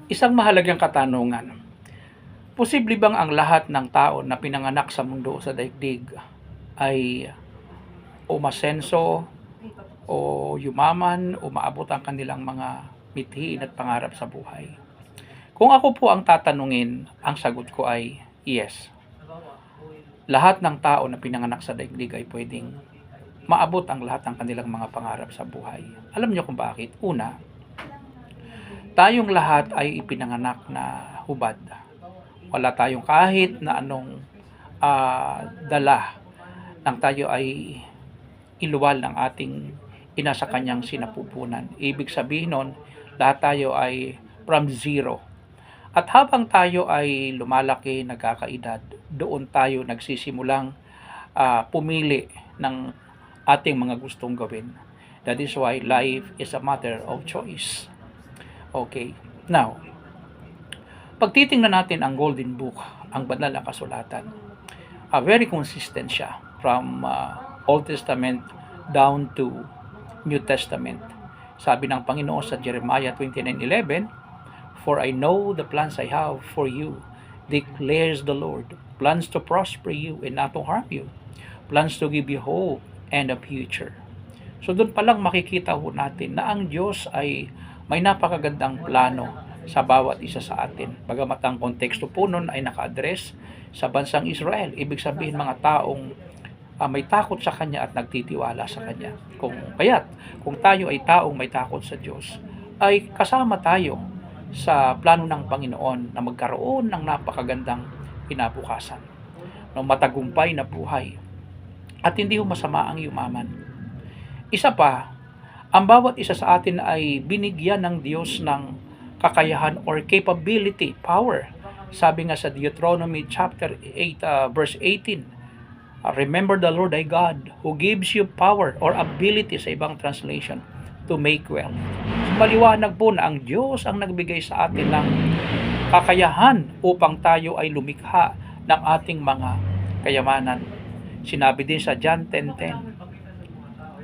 Isang mahalagang katanungan. Posible bang ang lahat ng tao na pinanganak sa mundo sa daigdig ay umasenso o yumaman o maabot ang kanilang mga mithiin at pangarap sa buhay? Kung ako po ang tatanungin, ang sagot ko ay yes. Lahat ng tao na pinanganak sa daigdig ay pwedeng maabot ang lahat ng kanilang mga pangarap sa buhay. Alam niyo kung bakit? Una, tayong lahat ay ipinanganak na hubad. Wala tayong kahit na anong dala nang tayo ay iluwal ng ating ina sa kanyang sinapupunan. Ibig sabihin nun, lahat tayo ay from zero. At habang tayo ay lumalaki, nagkakaedad, doon tayo nagsisimulang pumili ng ating mga gustong gawin. That is why life is a matter of choice. Okay. Now, pag titingnan natin ang Golden Book, ang banal na kasulatan, very consistent siya from Old Testament down to New Testament. Sabi ng Panginoon sa Jeremiah 29:11, "For I know the plans I have for you, declares the Lord, plans to prosper you and not to harm you, plans to give you hope and a future." So doon pa lang makikita ho natin na ang Diyos ay may napakagandang plano sa bawat isa sa atin. Bagamat ang konteksto po nun ay naka-address sa bansang Israel. Ibig sabihin mga taong may takot sa Kanya at nagtitiwala sa Kanya. Kung tayo ay taong may takot sa Diyos, ay kasama tayo sa plano ng Panginoon na magkaroon ng napakagandang kinabukasan, ng matagumpay na buhay. At hindi ho masama ang yumaman. Isa pa, ang bawat isa sa atin ay binigyan ng Diyos ng kakayahan or capability, power. Sabi nga sa Deuteronomy chapter 8, verse 18, "Remember the Lord thy God, who gives you power or ability," sa ibang translation, "to make wealth." So, maliwanag po na ang Diyos ang nagbigay sa atin ng kakayahan upang tayo ay lumikha ng ating mga kayamanan. Sinabi din sa John 10:10,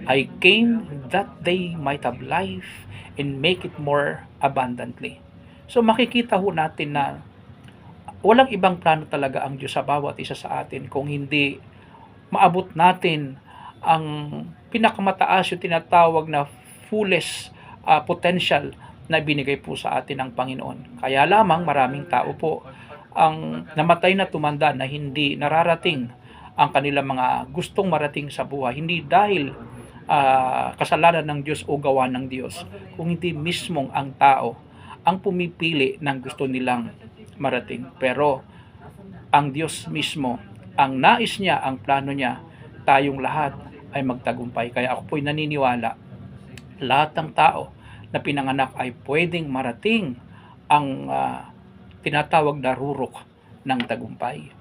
"I came that they might have life and make it more abundantly." So makikita ho natin na walang ibang plano talaga ang Diyos sa bawat isa sa atin kung hindi maabot natin ang pinakamataas, yung tinatawag na fullest potential na binigay po sa atin ng Panginoon. Kaya lamang maraming tao po ang namatay na tumanda na hindi nararating ang kanilang mga gustong marating sa buhay. Hindi dahil kasalanan ng Diyos o gawa ng Diyos, kung hindi mismong ang tao ang pumipili ng gusto nilang marating. Pero ang Diyos mismo, ang nais niya, ang plano niya, tayong lahat ay magtagumpay. Kaya ako po'y naniniwala, lahat ng tao na pinanganak ay pwedeng marating ang tinatawag na rurok ng tagumpay.